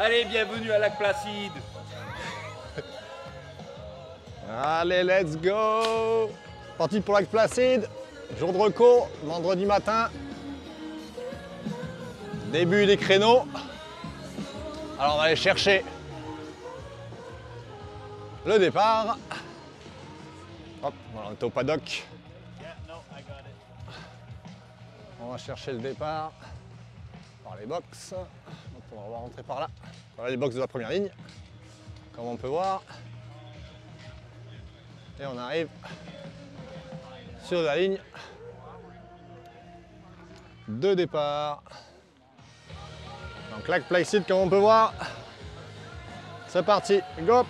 Allez, bienvenue à Lac Placide. Allez, let's go! Parti pour Lac Placide, jour de repos, vendredi matin. Début des créneaux. Alors on va aller chercher le départ. Hop, voilà, on est au paddock. On va chercher le départ par les box. Donc on va rentrer par là. Voilà les box de la première ligne, comme on peut voir. Et on arrive sur la ligne de départ. Donc Lac Placide, comme on peut voir. C'est parti, go!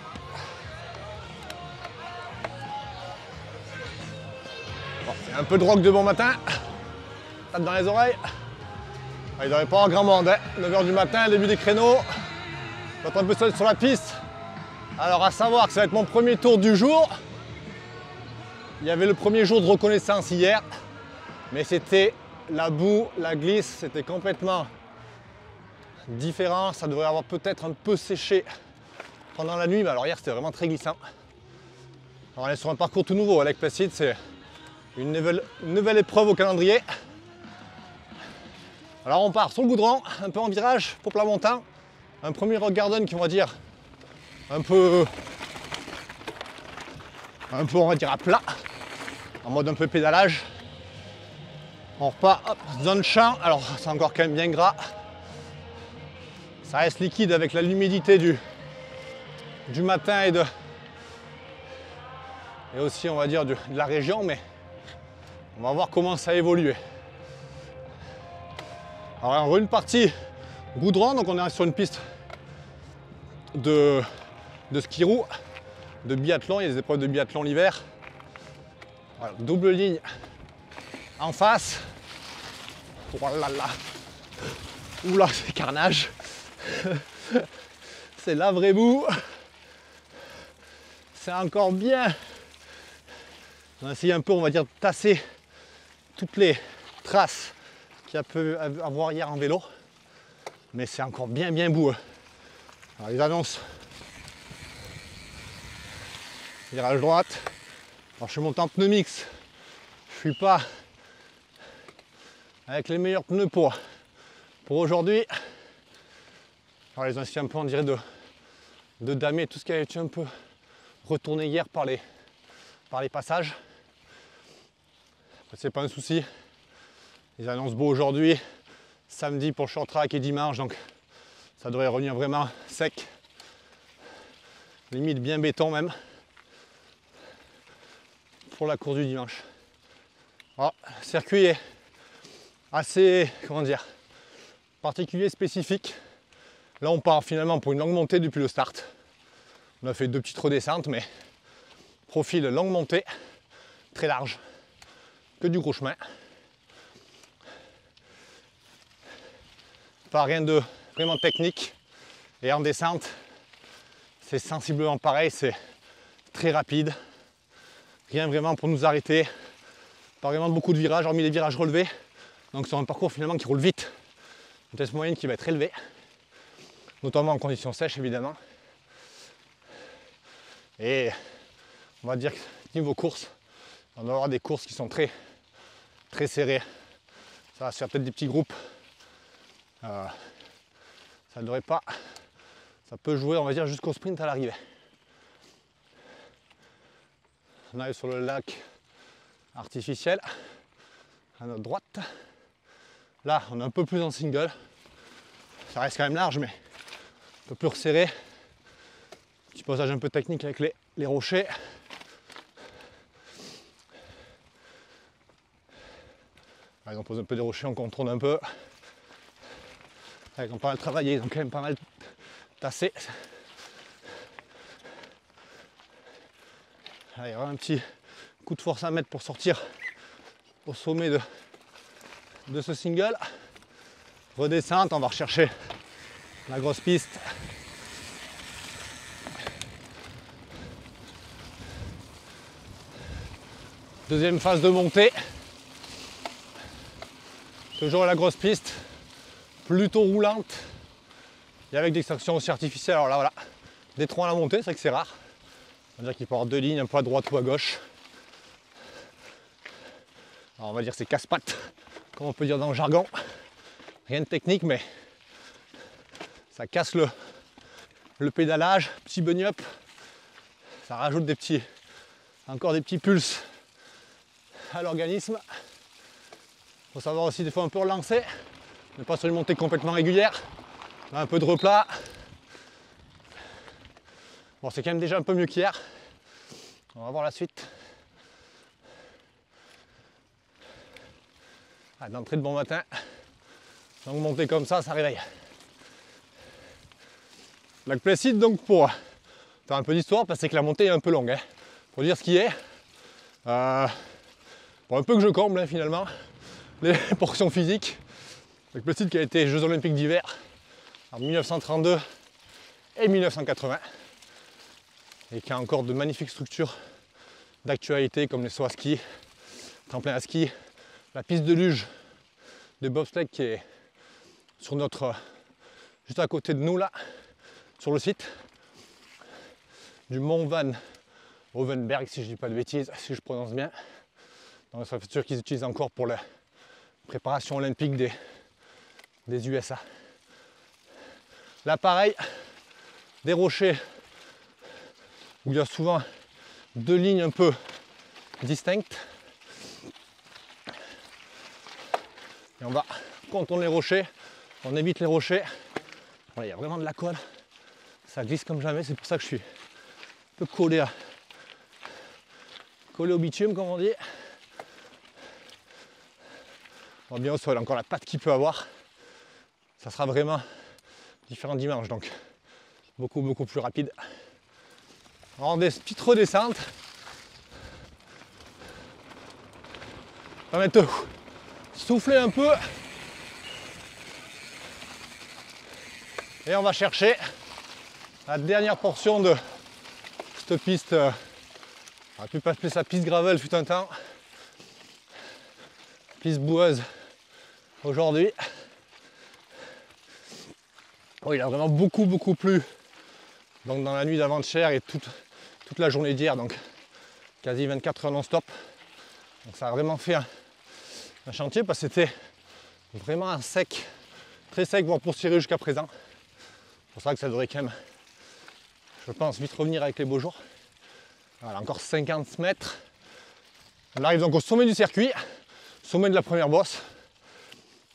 Bon, c'est un peu de rock de bon matin. Tape dans les oreilles. Il ne devrait pas avoir grand monde, hein. 9h du matin, début des créneaux. Je vais être un peu seul sur la piste. Alors à savoir que ça va être mon premier tour du jour. Il y avait le premier jour de reconnaissance hier, mais c'était la boue, la glisse, c'était complètement différent. Ça devrait avoir peut-être un peu séché pendant la nuit, mais alors hier c'était vraiment très glissant. Alors on est sur un parcours tout nouveau à Lac Placide, c'est une nouvelle épreuve au calendrier. Alors on part sur le goudron, un peu en virage pour plat montant. Un premier rock garden qui on va dire un peu on va dire à plat. En mode un peu pédalage. On repart, hop, zone champ, alors c'est encore quand même bien gras. Ça reste liquide avec l'humidité du matin et aussi on va dire de la région, mais on va voir comment ça a évolué. Alors on a une partie goudron, donc on est sur une piste de ski roue, de biathlon, il y a des épreuves de biathlon l'hiver. Voilà, double ligne en face. Oh là là. Oula, c'est carnage. C'est la vraie boue. C'est encore bien. On a essayé un peu, on va dire, de tasser toutes les traces qu'il y a pu avoir hier en vélo. Mais c'est encore bien boueux. Alors, ils annoncent virage droite. Alors je suis monté en pneu mix, je suis pas avec les meilleurs pneus pour aujourd'hui. Alors ils ont essayé un peu on dirait de damer tout ce qui a été un peu retourné hier par les passages. C'est pas un souci. Ils annoncent beau aujourd'hui, samedi pour le short track et dimanche, donc ça devrait revenir vraiment sec. Limite bien béton même. Pour la course du dimanche. Alors, le circuit est assez, comment dire, particulier, spécifique. Là on part finalement pour une longue montée depuis le start. On a fait 2 petites redescentes, mais profil longue montée, très large, que du gros chemin. Pas rien de vraiment technique. Et en descente, c'est sensiblement pareil, c'est très rapide. Rien vraiment pour nous arrêter, pas vraiment beaucoup de virages, hormis les virages relevés. Donc c'est un parcours finalement qui roule vite, une vitesse moyenne qui va être élevée, notamment en conditions sèches évidemment. Et on va dire que niveau course, on va avoir des courses qui sont très serrées. Ça va se faire peut-être des petits groupes. Ça devrait pas, ça peut jouer on va dire jusqu'au sprint à l'arrivée. On arrive sur le lac artificiel à notre droite. Là, on est un peu plus en single. Ça reste quand même large, mais un peu plus resserré. Petit passage un peu technique avec les rochers. Là, ils ont posé un peu des rochers, on contourne un peu. Là, ils ont pas mal travaillé, ils ont quand même pas mal tassé. Là, il y aura un petit coup de force à mettre pour sortir au sommet de ce single. Redescente, on va rechercher la grosse piste. Deuxième phase de montée. Toujours la grosse piste, plutôt roulante. et avec des extractions aussi artificielles. Alors là, voilà, des troncs à la montée, c'est vrai que c'est rare. On va dire qu'il peut y avoir deux lignes, un peu à droite ou à gauche. Alors on va dire c'est casse-pattes, comme on peut dire dans le jargon. Rien de technique, mais ça casse le pédalage, petit bunny up. Ça rajoute encore des petits pulses à l'organisme. Il faut savoir aussi des fois un peu relancer, mais pas sur une montée complètement régulière. Là, un peu de replat. Bon, c'est quand même déjà un peu mieux qu'hier. On va voir la suite. Ah, d'entrée de bon matin. Donc monter comme ça réveille. Lac Placide, donc pour faire un peu d'histoire, parce que la montée est un peu longue. Hein. Pour dire ce qui est, pour un peu que je comble hein, finalement, les portions physiques. Lac Placide qui a été Jeux Olympiques d'hiver en 1932 et 1980 et qui a encore de magnifiques structures d'actualité comme les sauts à ski, tremplin à ski, la piste de luge de bobsleigh qui est sur juste à côté de nous là, sur le site du Mont Van Hoevenberg, si je ne dis pas de bêtises, si je prononce bien, dans la structure qu'ils utilisent encore pour la préparation olympique des USA. Là pareil, des rochers où il y a souvent deux lignes un peu distinctes. Et on va contourner les rochers, on évite les rochers. Voilà, il y a vraiment de la colle, ça glisse comme jamais, c'est pour ça que je suis un peu collé au bitume comme on dit. On va bien au sol, encore la patte qu'il peut avoir. Ça sera vraiment différent dimanche, donc beaucoup plus rapide. Alors des petites redescentes. Ça va mettre souffler un peu. Et on va chercher la dernière portion de cette piste. On a pu appeler ça piste gravel fut un temps. Piste boueuse aujourd'hui. Oh, il a vraiment beaucoup plu. Donc dans la nuit d'avant-hier et toute la journée d'hier, donc quasi 24 heures non-stop. Donc ça a vraiment fait un chantier parce que c'était vraiment un sec, très sec, voire poussiéreux jusqu'à présent. C'est pour ça que ça devrait quand même, je pense, vite revenir avec les beaux jours. Voilà, encore 50 mètres. On arrive donc au sommet du circuit, sommet de la première bosse.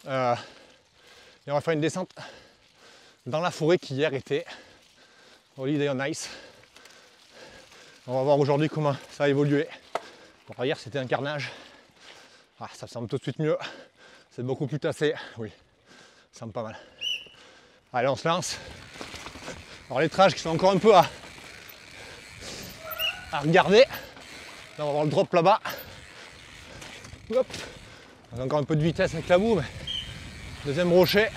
Et on va faire une descente dans la forêt qui hier était Holiday on Ice. On va voir aujourd'hui comment ça a évolué. Bon, hier c'était un carnage. Ah, ça semble tout de suite mieux. C'est beaucoup plus tassé. Oui, ça semble pas mal. Allez, on se lance. Alors les trages qui sont encore un peu à regarder. Là, on va voir le drop là-bas. Hop. On a encore un peu de vitesse avec la boue, mais deuxième rocher.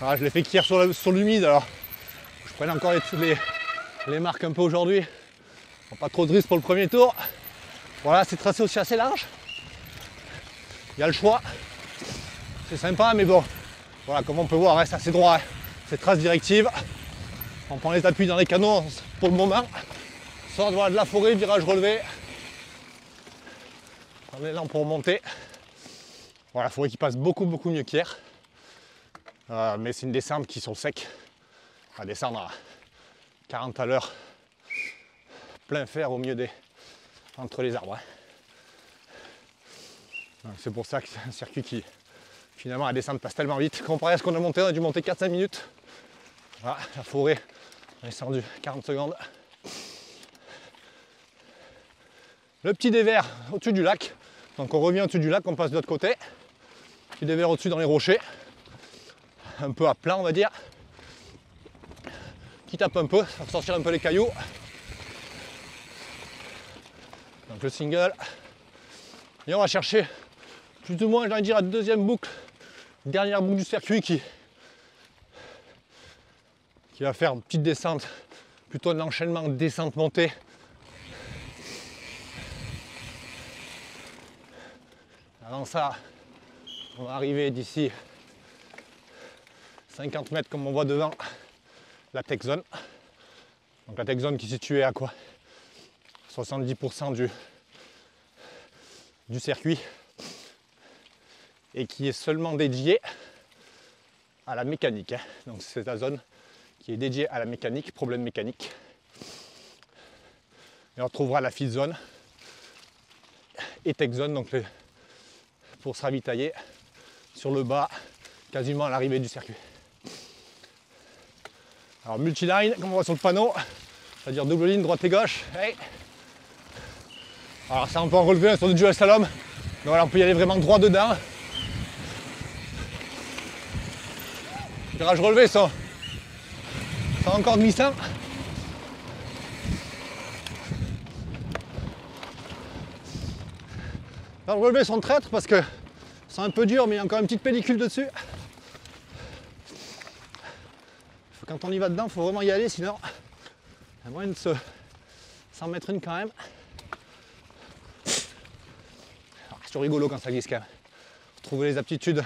Ah, je l'ai fait cuire sur l'humide, alors je prenne encore les marques un peu aujourd'hui. Pas trop de risques pour le premier tour. Voilà, c'est tracé aussi assez large. Il y a le choix. C'est sympa, mais bon. Voilà, comme on peut voir, reste assez droit. C'est trace directive. On prend les appuis dans les canaux pour le moment. Sort de la forêt, virage relevé. On est là pour remonter. Voilà, la forêt qui passe beaucoup mieux qu'hier. Mais c'est une descente qui, sur le sec, va descendre à 40 à l'heure. Plein fer au milieu entre les arbres. C'est pour ça que c'est un circuit qui, finalement, la descente passe tellement vite. Comparé à ce qu'on a monté, on a dû monter 4-5 minutes. Voilà, la forêt, on est descendu 40 secondes. Le petit dévers au-dessus du lac. Donc on revient au-dessus du lac, on passe de l'autre côté. Petit dévers au-dessus dans les rochers. Un peu à plat, on va dire. Qui tape un peu, ça va sortir un peu les cailloux. Donc le single. Et on va chercher plus ou moins, j'ai envie de dire, la deuxième boucle, dernière boucle du circuit qui va faire une petite descente, plutôt un enchaînement descente-montée. Avant ça, On va arriver d'ici 50 mètres comme on voit devant la tech zone. Donc la tech zone qui est située à quoi 70% du circuit et qui est seulement dédiée à la mécanique. Donc c'est la zone qui est dédiée à la mécanique, problème mécanique. Et on retrouvera la fit zone et tech zone donc pour se ravitailler sur le bas, quasiment à l'arrivée du circuit. Alors multiline, comme on voit sur le panneau, c'est-à-dire double ligne droite et gauche. Hey. Alors ça on peut en relever sur du dual slalom. Donc voilà, on peut y aller vraiment droit dedans. Les virages relevés sont encore glissants. Les relevés sont traîtres parce que sont un peu durs, mais il y a encore une petite pellicule dessus. Quand on y va dedans, il faut vraiment y aller, sinon il y a moyen de s'en mettre une quand même. C'est rigolo quand ça glisse quand même. Trouver les aptitudes,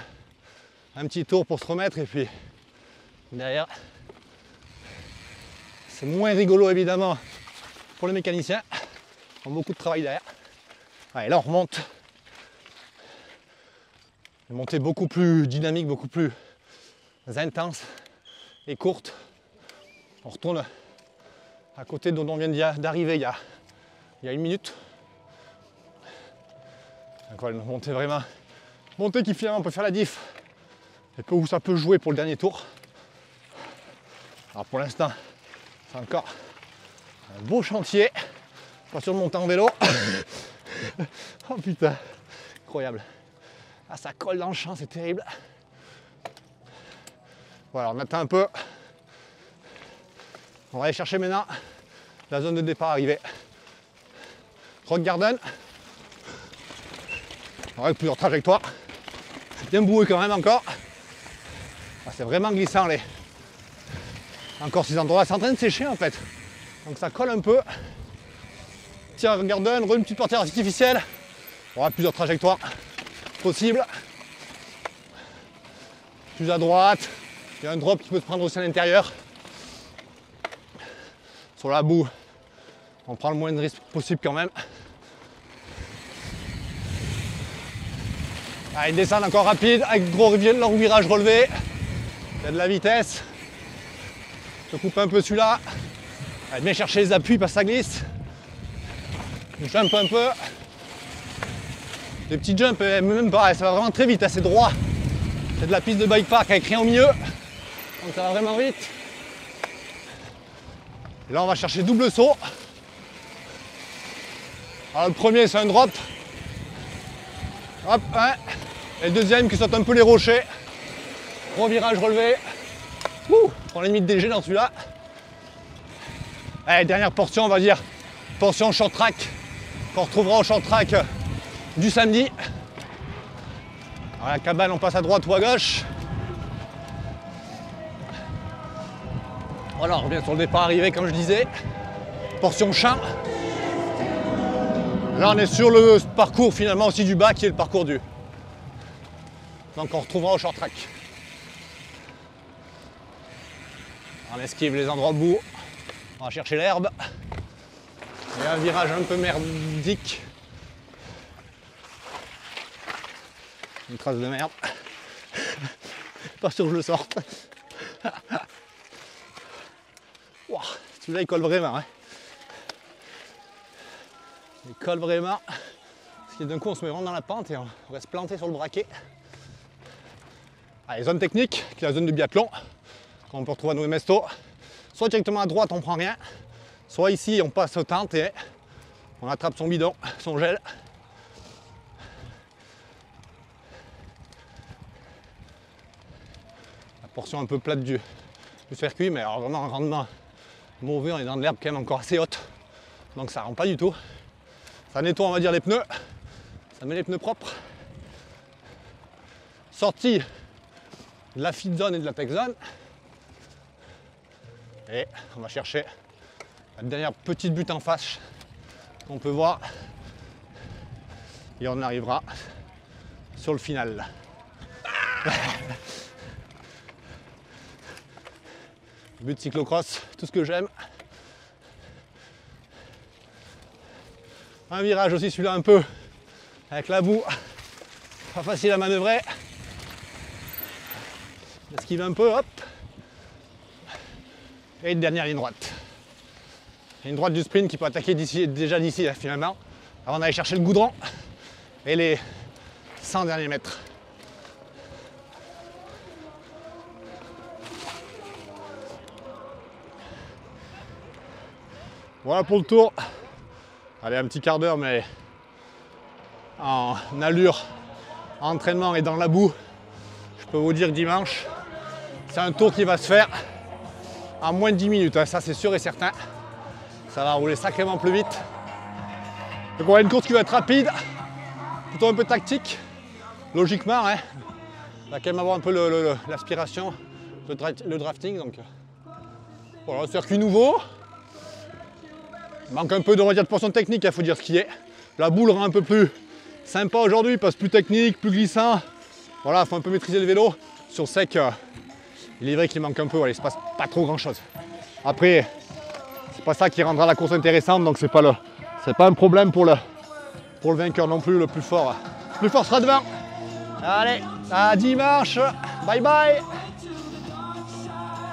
un petit tour pour se remettre et puis derrière, c'est moins rigolo évidemment pour les mécaniciens. Ils ont beaucoup de travail derrière. Allez, là on remonte. Une montée beaucoup plus dynamique, beaucoup plus intense et courte. On retourne à côté d'où on vient d'arriver il y a 1 minute. Donc voilà, une montée vraiment, montée qui finalement peut faire la diff et où ça peut jouer pour le dernier tour. Alors pour l'instant, c'est encore un beau chantier. Pas sûr de monter en vélo. Oh putain, incroyable. Ah, ça colle dans le champ, c'est terrible. Voilà, on attend un peu. On va aller chercher maintenant la zone de départ arrivée. Rock Garden. Avec plusieurs trajectoires. C'est bien boueux quand même encore. Ah, c'est vraiment glissant les. Encore ces endroits, c'est en train de sécher en fait. Donc ça colle un peu. Tiens, Rock Garden, une petite portière artificielle. On aura plusieurs trajectoires possibles. Plus à droite. Il y a un drop qui peut se prendre aussi à l'intérieur. Sur la boue, on prend le moins de risque possible quand même. Allez, descendre encore rapide avec gros long virage relevé. Il y a de la vitesse. Je coupe un peu celui-là. Allez, bien chercher les appuis parce que ça glisse. Je jump un peu. Les petits jumps, même pas, ça va vraiment très vite, c'est droit. C'est de la piste de bike park avec rien au milieu. Donc ça va vraiment vite. Et là on va chercher double saut. Alors le premier c'est un drop. Hop, un. Et le deuxième qui saute un peu les rochers. Gros virage relevé. Ouh, on prend la limite DG dans celui-là. Allez, dernière portion on va dire. Portion short track. Qu'on retrouvera au short track du samedi. Alors la cabane on passe à droite ou à gauche. Voilà, on revient sur le départ arrivé comme je disais. Portion champ. Là on est sur le parcours finalement aussi du bas qui est le parcours du. Donc on retrouvera au short track. On esquive les endroits bout. On va chercher l'herbe. Il y a un virage un peu merdique. Une trace de merde. Pas sûr que je le sorte. Wow, celui-là il colle vraiment. Hein. Il colle vraiment. Parce que d'un coup on se met vraiment dans la pente et on reste planté sur le braquet. Allez, zone technique, qui est la zone de biathlon. Qu'on peut retrouver à nos Mesto. Soit directement à droite on prend rien. Soit ici on passe aux tentes et on attrape son bidon, son gel. La portion un peu plate du circuit, mais alors vraiment un rendement mauvais, on est dans de l'herbe quand même encore assez haute. Donc ça rend pas du tout. Ça nettoie on va dire les pneus. Ça met les pneus propres. Sortie de la fit zone et de la tech zone. Et on va chercher la dernière petite butte en face qu'on peut voir. Et on arrivera sur le final. But cyclocross, tout ce que j'aime. Un virage aussi, celui-là un peu avec la boue, pas facile à manœuvrer. Esquive un peu, hop. Et une dernière ligne droite. Ligne droite du sprint qui peut attaquer déjà d'ici finalement, avant d'aller chercher le goudron et les 100 derniers mètres. Voilà pour le tour. Allez, un petit quart d'heure, mais en allure, en entraînement et dans la boue. Je peux vous dire que dimanche, c'est un tour qui va se faire en moins de 10 minutes. Hein, ça, c'est sûr et certain. Ça va rouler sacrément plus vite. Donc, on a une course qui va être rapide, plutôt un peu tactique, logiquement. Hein. Il va quand même avoir un peu l'aspiration, le drafting. Donc, voilà, circuit nouveau. Il manque un peu de portion technique, il faut dire ce qui est. La boule rend un peu plus sympa aujourd'hui, passe plus technique, plus glissant. Voilà, il faut un peu maîtriser le vélo. Sur sec, il est vrai qu'il manque un peu, voilà, il ne se passe pas trop grand chose. Après, c'est pas ça qui rendra la course intéressante, donc c'est pas un problème pour le vainqueur non plus, le plus fort. Le plus fort sera devant. Allez, à dimanche, bye bye.